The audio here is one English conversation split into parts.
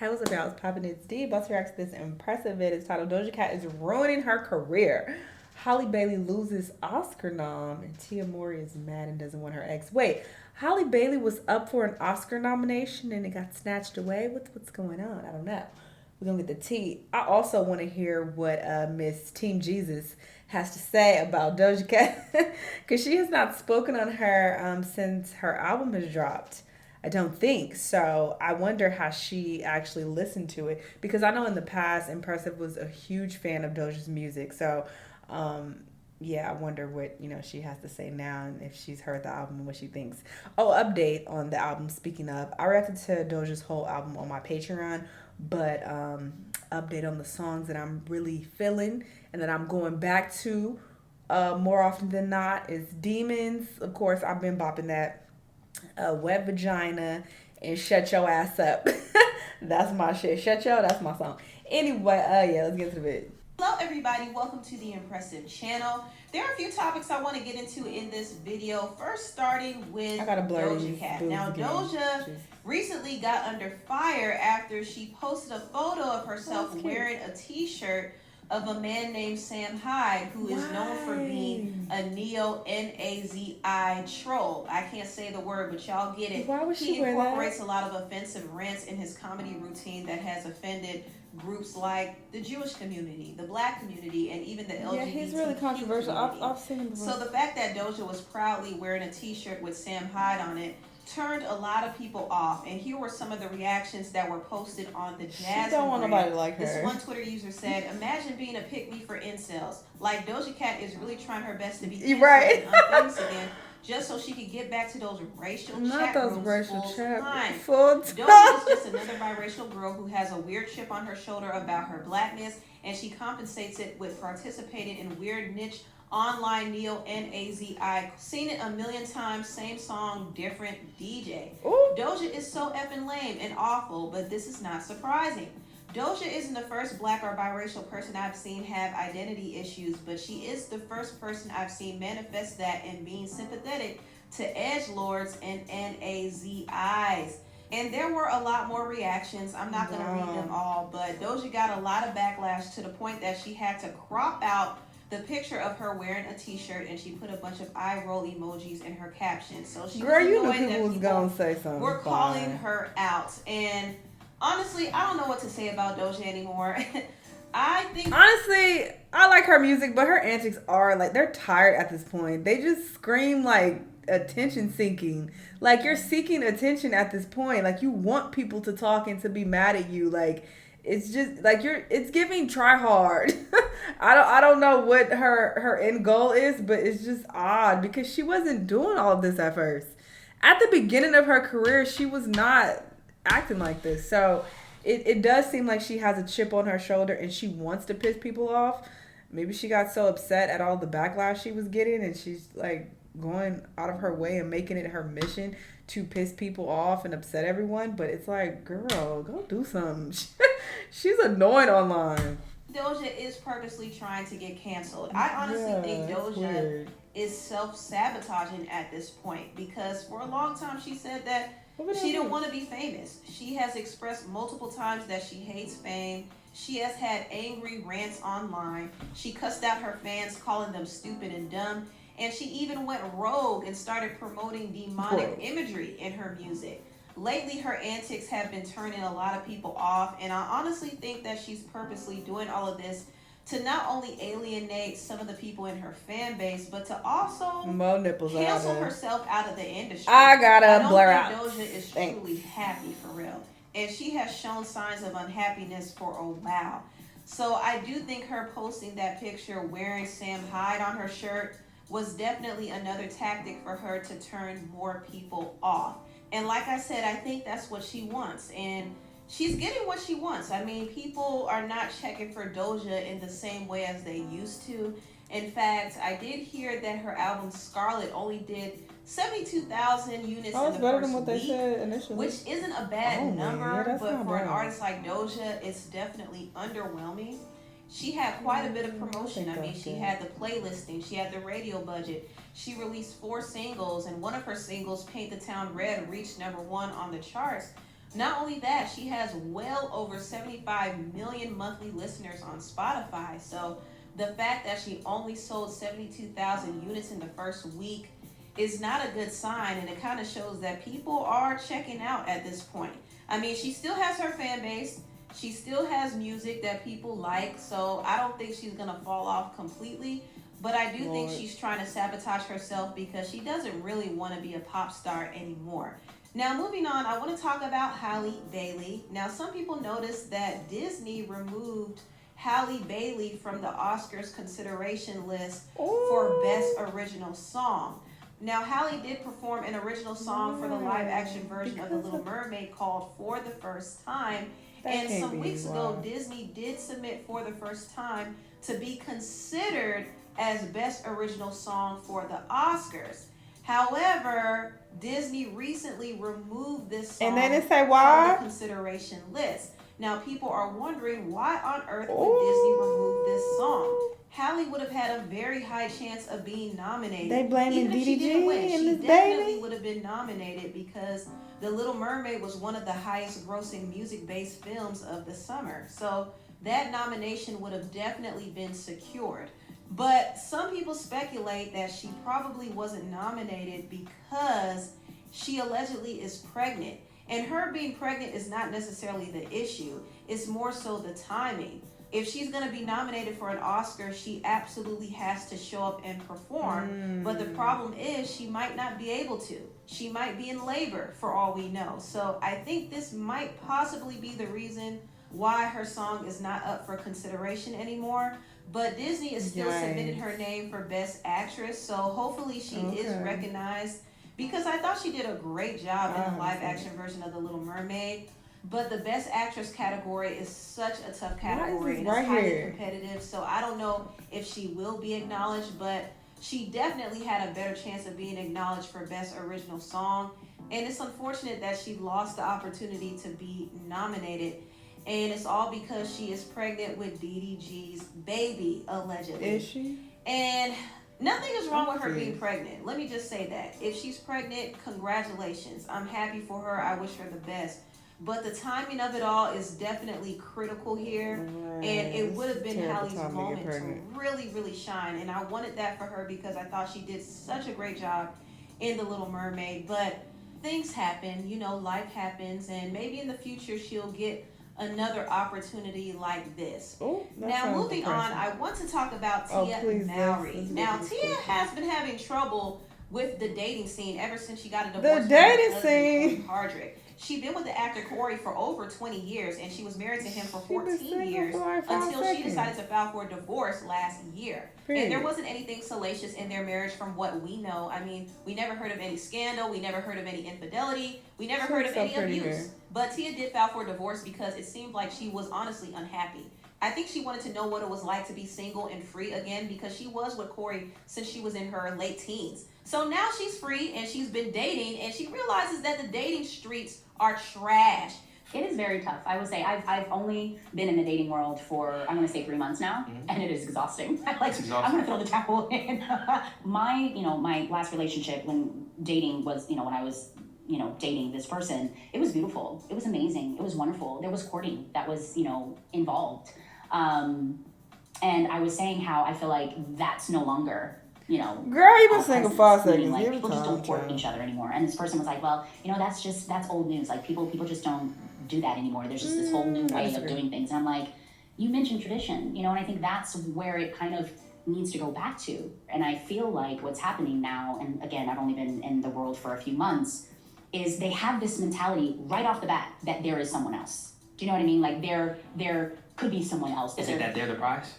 Hey, what's up, y'all? It's Poppin' It's D. About to react to this impressive vid. It's titled Doja Cat is ruining her career. Halle Bailey loses Oscar nom, and Tia Mowry is mad and doesn't want her ex. Wait, Halle Bailey was up for an Oscar nomination and it got snatched away. What's going on? I don't know. We're gonna get the tea. I also want to hear what Miss Team Jesus has to say about Doja Cat because she has not spoken on her since her album has dropped. I don't think so. I wonder how she actually listened to it because I know in the past, Impressive was a huge fan of Doja's music. So, um, yeah, I wonder what she has to say now and if she's heard the album and what she thinks. Oh, update on the album. Speaking of, I reacted to Doja's whole album on my Patreon, but update on the songs that I'm really feeling and that I'm going back to more often than not is Demons. Of course, I've been bopping that wet vagina and shut your ass up. That's my shit. Shut your. That's my song. Anyway, yeah, let's get to the vid. Hello everybody, welcome to the Impressive channel. There are a few topics I want to get into in this video. First, starting with Doja Cat. Now, Doja recently got under fire after she posted a photo of herself wearing a t-shirt of a man named Sam Hyde, who is known for being a neo-Nazi troll. I can't say the word, but y'all get it. Why would she He wear incorporates that? a lot of offensive rants in his comedy routine that has offended groups like the Jewish community, the Black community, and even the LGBT Yeah, he's really controversial. community. I've seen him before. So the fact that Doja was proudly wearing a t-shirt with Sam Hyde on it turned a lot of people off, and here were some of the reactions that were posted on the Jazz. She don't want nobody like her. This one Twitter user said, "Imagine being a pick-me for incels. Like Doja Cat is really trying her best to be right and unfamous again, just so she could get back to those racial Not chat those rooms racial full chat time." full Doja is just another biracial girl who has a weird chip on her shoulder about her blackness, and she compensates it with participating in weird niche online neo-Nazi. Seen it a million times, same song, different DJ. Ooh. Doja is so effing lame and awful, but this is not surprising. Doja isn't the first Black or biracial person I've seen have identity issues, but she is the first person I've seen manifest that in being sympathetic to edgelords and Nazis. And there were a lot more reactions. I'm not going to read them all, but Doja got a lot of backlash to the point that she had to crop out the picture of her wearing a t-shirt, and she put a bunch of eye roll emojis in her caption. So she Girl, you knew annoyed that people was gonna say something. We're calling her out. And honestly, I don't know what to say about Doja anymore. I think honestly, I like her music, but her antics are like they're tired at this point. They just scream like attention seeking. Like you're seeking attention at this point. Like you want people to talk and to be mad at you. Like it's just like it's giving try hard. I don't know what her end goal is, but it's just odd because she wasn't doing all of this at first. At the beginning of her career, she was not acting like this. So it does seem like she has a chip on her shoulder and she wants to piss people off. Maybe she got so upset at all the backlash she was getting and she's like going out of her way and making it her mission to piss people off and upset everyone. But it's like, girl, go do something. She's annoying online. Doja is purposely trying to get canceled. I honestly think Doja is self-sabotaging at this point because for a long time she said that she didn't want to be famous. She has expressed multiple times that she hates fame. She has had angry rants online. She cussed out her fans, calling them stupid and dumb. And she even went rogue and started promoting demonic imagery in her music. Lately, her antics have been turning a lot of people off, and I honestly think that she's purposely doing all of this to not only alienate some of the people in her fan base, but to also cancel herself out of the industry. I gotta blur out. Doja is truly happy for real, and she has shown signs of unhappiness for a while. So I do think her posting that picture wearing Sam Hyde on her shirt was definitely another tactic for her to turn more people off. And like I said, I think that's what she wants. And she's getting what she wants. I mean, people are not checking for Doja in the same way as they used to. In fact, I did hear that her album Scarlet only did 72,000 units in the first week, which isn't a bad number, but for an artist like Doja, it's definitely underwhelming. She had quite a bit of promotion. I mean, she had the playlisting, she had the radio budget. She released 4 singles, and one of her singles, Paint the Town Red, reached #1 on the charts. Not only that, she has well over 75 million monthly listeners on Spotify. So the fact that she only sold 72,000 units in the first week is not a good sign, and it kind of shows that people are checking out at this point. I mean, she still has her fan base. She still has music that people like, so I don't think she's gonna fall off completely. But I do think she's trying to sabotage herself because she doesn't really want to be a pop star anymore. Now, moving on, I want to talk about Halle Bailey. Now, some people noticed that Disney removed Halle Bailey from the Oscars consideration list for Best Original Song. Now, Halle did perform an original song for the live action version of The Little Mermaid called For the First Time. And some weeks ago, Disney did submit For the First Time to be considered as Best Original Song for the Oscars. However, Disney recently removed this song and they didn't say why from the consideration list. Now, people are wondering why on earth would Disney remove this song? Halle would have had a very high chance of being nominated. They blaming Even if she DDG didn't win, and she this definitely baby would have been nominated because The Little Mermaid was one of the highest grossing music-based films of the summer. So that nomination would have definitely been secured. But some people speculate that she probably wasn't nominated because she allegedly is pregnant. And her being pregnant is not necessarily the issue. It's more so the timing. If she's going to be nominated for an Oscar, she absolutely has to show up and perform. But the problem is she might not be able to. She might be in labor for all we know. So I think this might possibly be the reason why her song is not up for consideration anymore. But Disney is still submitted her name for Best Actress. So hopefully she is recognized, because I thought she did a great job in the live action version of The Little Mermaid. But the Best Actress category is such a tough category, and it's highly competitive. So I don't know if she will be acknowledged, but she definitely had a better chance of being acknowledged for Best Original Song. And it's unfortunate that she lost the opportunity to be nominated. And it's all because she is pregnant with DDG's baby, allegedly. Is she? And nothing is wrong with her being pregnant. Let me just say that. If she's pregnant, congratulations. I'm happy for her. I wish her the best. But the timing of it all is definitely critical here. And it would have been Halle's moment to really, really shine. And I wanted that for her because I thought she did such a great job in The Little Mermaid. But things happen. You know, life happens. And maybe in the future she'll get another opportunity like this. Now, moving on, I want to talk about Tia Mowry. Now, Tia has been having trouble with the dating scene ever since she got a divorce. The dating scene. Hardrick. She's been with the actor Corey for over 20 years, and she was married to him for 14 years until she decided to file for a divorce last year. And there wasn't anything salacious in their marriage from what we know. I mean, we never heard of any scandal. We never heard of any infidelity. We never heard of any abuse. But Tia did file for a divorce because it seemed like she was honestly unhappy. I think she wanted to know what it was like to be single and free again, because she was with Corey since she was in her late teens. So now she's free and she's been dating, and she realizes that the dating streets are trash. It is very tough. I would say I've only been in the dating world for, I'm going to say 3 months now, and it is exhausting. I'm going to throw the towel in. My last relationship when dating was, when I was, dating this person, it was beautiful. It was amazing. It was wonderful. There was courting that was, involved. And I was saying how I feel like that's no longer, girl, you've been single for 5 seconds. Like, people just don't court each other anymore. And this person was like, well, that's old news. Like, people just don't do that anymore. There's just this whole new way of doing things. And I'm like, you mentioned tradition, and I think that's where it kind of needs to go back to. And I feel like what's happening now, and again, I've only been in the world for a few months, is they have this mentality right off the bat that there is someone else. Do you know what I mean? Like, there could be someone else. Is it that they're the prize?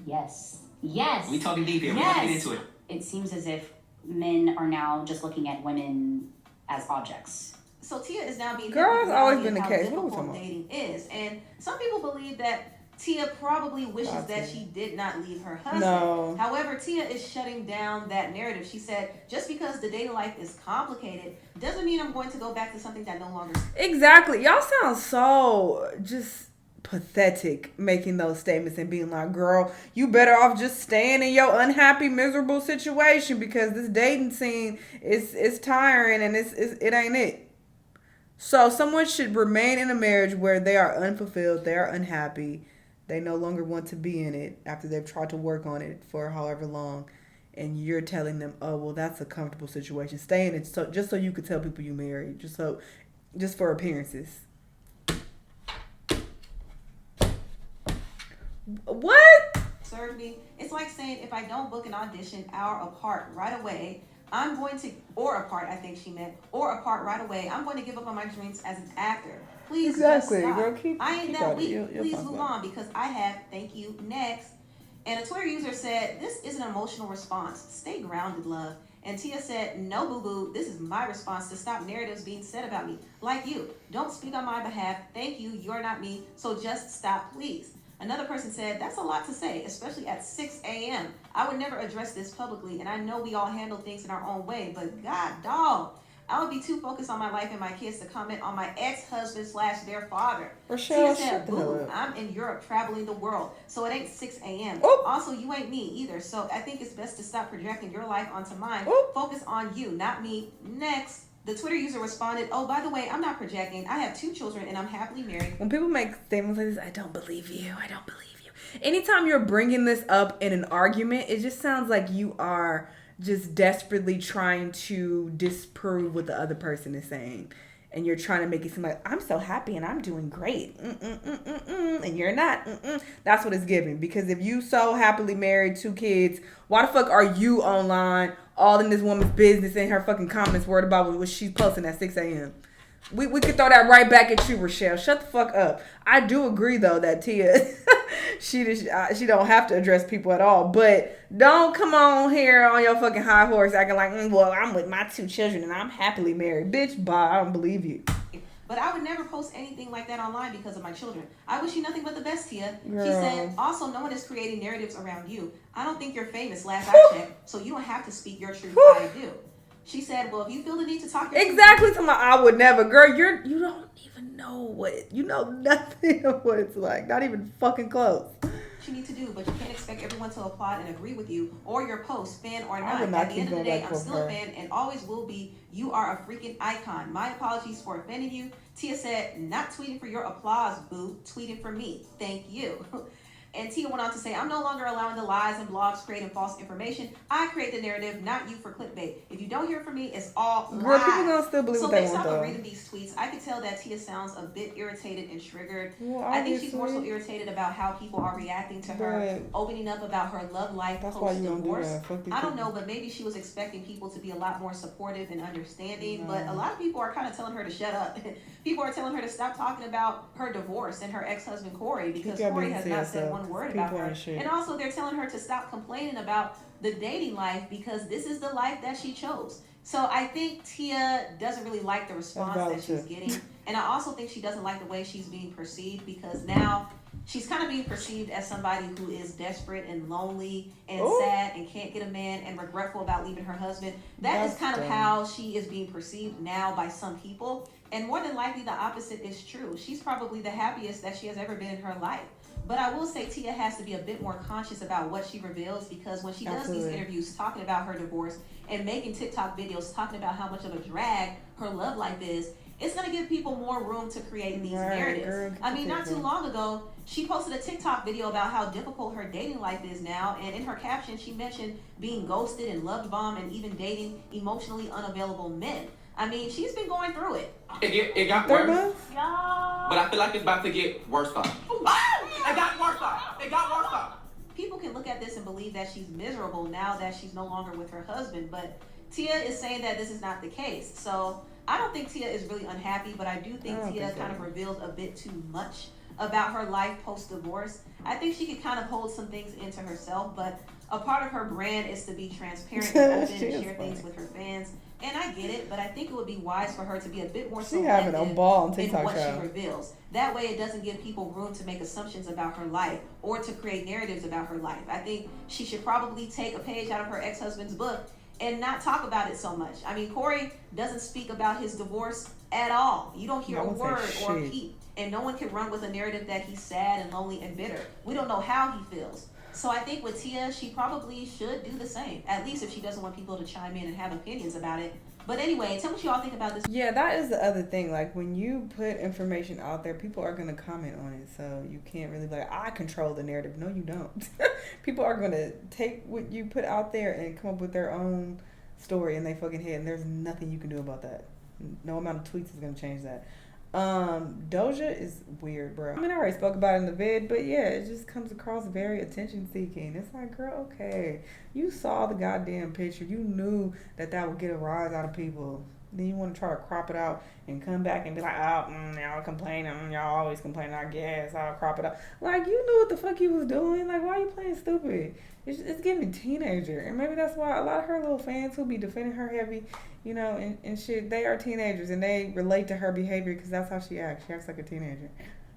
Yes. We talking deep here. We're going to get into it. It seems as if men are now just looking at women as objects. So Tia is now being girls always been the how case. difficult dating is, and some people believe that Tia probably wishes that she did not leave her husband. No. However, Tia is shutting down that narrative. She said, just because the dating life is complicated doesn't mean I'm going to go back to something that no longer. Exactly. Y'all sound so just pathetic making those statements and being like, girl, you better off just staying in your unhappy, miserable situation because this dating scene is tiring and it ain't it. So someone should remain in a marriage where they are unfulfilled, they are unhappy, they no longer want to be in it after they've tried to work on it for however long, and you're telling them, "Oh, well, that's a comfortable situation. Stay in it, so just so you could tell people you married, just for appearances." What? Serve me. It's like saying if I don't book an audition hour apart right away, I'm going to, or apart, I think she meant, or apart right away, I'm going to give up on my dreams as an actor. Please Exactly, just stop. girl. I ain't that weak. You'll Please talk move about on because I have. Thank you. Next. And a Twitter user said, "This is an emotional response. Stay grounded, love." And Tia said, "No, boo boo. This is my response to stop narratives being said about me. Like you. Don't speak on my behalf. Thank you. You're not me. So just stop, please." Another person said, "That's a lot to say, especially at 6 a.m. I would never address this publicly, and I know we all handle things in our own way, but God, dog, I would be too focused on my life and my kids to comment on my ex-husband / their father." Rochelle, Tia said, "Boo, up. I'm in Europe traveling the world, so it ain't 6 a.m. Oop. Also, you ain't me either, so I think it's best to stop projecting your life onto mine. Oop. Focus on you, not me." Next. The Twitter user responded, "Oh, by the way, I'm not projecting. I have 2 children and I'm happily married." When people make statements like this, I don't believe you. I don't believe you. Anytime you're bringing this up in an argument, it just sounds like you are just desperately trying to disprove what the other person is saying. And you're trying to make it seem like, I'm so happy and I'm doing great. And you're not. That's what it's giving. Because if you so happily married, 2 kids, why the fuck are you online all in this woman's business in her fucking comments worried about what she's posting at 6 a.m.? We could throw that right back at you, Rochelle. Shut the fuck up. I do agree though that Tia, she don't have to address people at all. But don't come on here on your fucking high horse acting like, well, I'm with my 2 children and I'm happily married. Bitch, bye. I don't believe you. But I would never post anything like that online because of my children. I wish you nothing but the best, Tia. Girl. She said, "Also, no one is creating narratives around you. I don't think you're famous, last I checked, so you don't have to speak your truth. I do." She said, "Well, if you feel the need to talk your exactly to my I would never." Girl, you don't even know you know nothing of what it's like. Not even fucking close. you need to do, but you can't expect everyone to applaud and agree with you or your post, fan or I not. would not At the keep end of the going day, back I'm for still her. a fan and always will be. You are a freaking icon. My apologies for offending you." Tia said, "Not tweeting for your applause, boo. Tweeting for me. Thank you." And Tia went on to say, "I'm no longer allowing the lies and blogs creating false information. I create the narrative, not you for clickbait. If you don't hear from me, it's all lies." Girl, people gonna still believe So what they based want off of though. reading these tweets, I can tell that Tia sounds a bit irritated and triggered. Well, I think she's more so obviously. irritated about how people are reacting to her But opening up about her love life that's why you don't do post-divorce. that. Fuck these I don't people. know, but maybe she was expecting people to be a lot more supportive and understanding. But a lot of people are kind of telling her to shut up. People are telling her to stop talking about her divorce and her ex-husband Corey because Keep your Corey business has to not said yourself. one word People about her. ain't shit. And also they're telling her to stop complaining about the dating life because this is the life that she chose. So I think Tia doesn't really like the response that she's getting. And I also think she doesn't like the way she's being perceived because now she's kind of being perceived as somebody who is desperate and lonely and sad and can't get a man and regretful about leaving her husband. That's kind of how she is being perceived now by some people. And more than likely, the opposite is true. She's probably the happiest that she has ever been in her life. But I will say Tia has to be a bit more conscious about what she reveals because when she does these interviews talking about her divorce and making TikTok videos talking about how much of a drag her love life is, it's going to give people more room to create these narratives. I mean, not too long ago, she posted a TikTok video about how difficult her dating life is now. And in her caption, she mentioned being ghosted and loved bombed and even dating emotionally unavailable men. I mean, she's been going through it. It got worse. But I feel like it's about to get worse. It got worse. It got worse. People can look at this and believe that she's miserable now that she's no longer with her husband. But Tia is saying that this is not the case. So I don't think Tia is really unhappy, but I do think Tia kind of reveals a bit too much about her life post-divorce. I think she could kind of hold some things into herself, but a part of her brand is to be transparent and open and share things with her fans. And I get it, but I think it would be wise for her to be a bit more selective having a ball on in TikTok what show. she reveals. That way it doesn't give people room to make assumptions about her life or to create narratives about her life. I think she should probably take a page out of her ex-husband's book and not talk about it so much. I mean, Corey doesn't speak about his divorce at all. You don't hear a word or a peep. And no one can run with a narrative that he's sad and lonely and bitter. We don't know how he feels. So I think with Tia, she probably should do the same. At least if she doesn't want people to chime in and have opinions about it. But anyway, tell me what y'all think about this. Yeah, that is the other thing. Like, when you put information out there, people are going to comment on it. So you can't really be like, I control the narrative. No, you don't. People are going to take what you put out there and come up with their own story in their fucking head. And there's nothing you can do about that. No amount of tweets is going to change that. Doja is weird, bro. I mean, I already spoke about it in the vid, but yeah, it just comes across very attention-seeking. It's like, girl, okay, you saw the goddamn picture. You knew that would get a rise out of people. Then you want to try to crop it out and come back and be like, oh, y'all complaining. Y'all always complaining, I guess. I'll crop it out. Like, you knew what the fuck you was doing. Like, why are you playing stupid? It's giving teenager. And maybe that's why a lot of her little fans who be defending her heavy, you know, and shit, they are teenagers. And they relate to her behavior because that's how she acts. She acts like a teenager.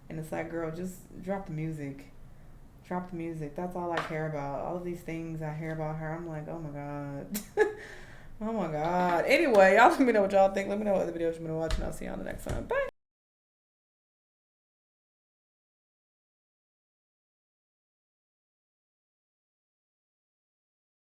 And it's like, girl, just drop the music. Drop the music. That's all I care about. All of these things I hear about her, I'm like, oh my God. Oh my God. Anyway, y'all let me know what y'all think. Let me know what other videos you've been watching. I'll see you on the next one. Bye.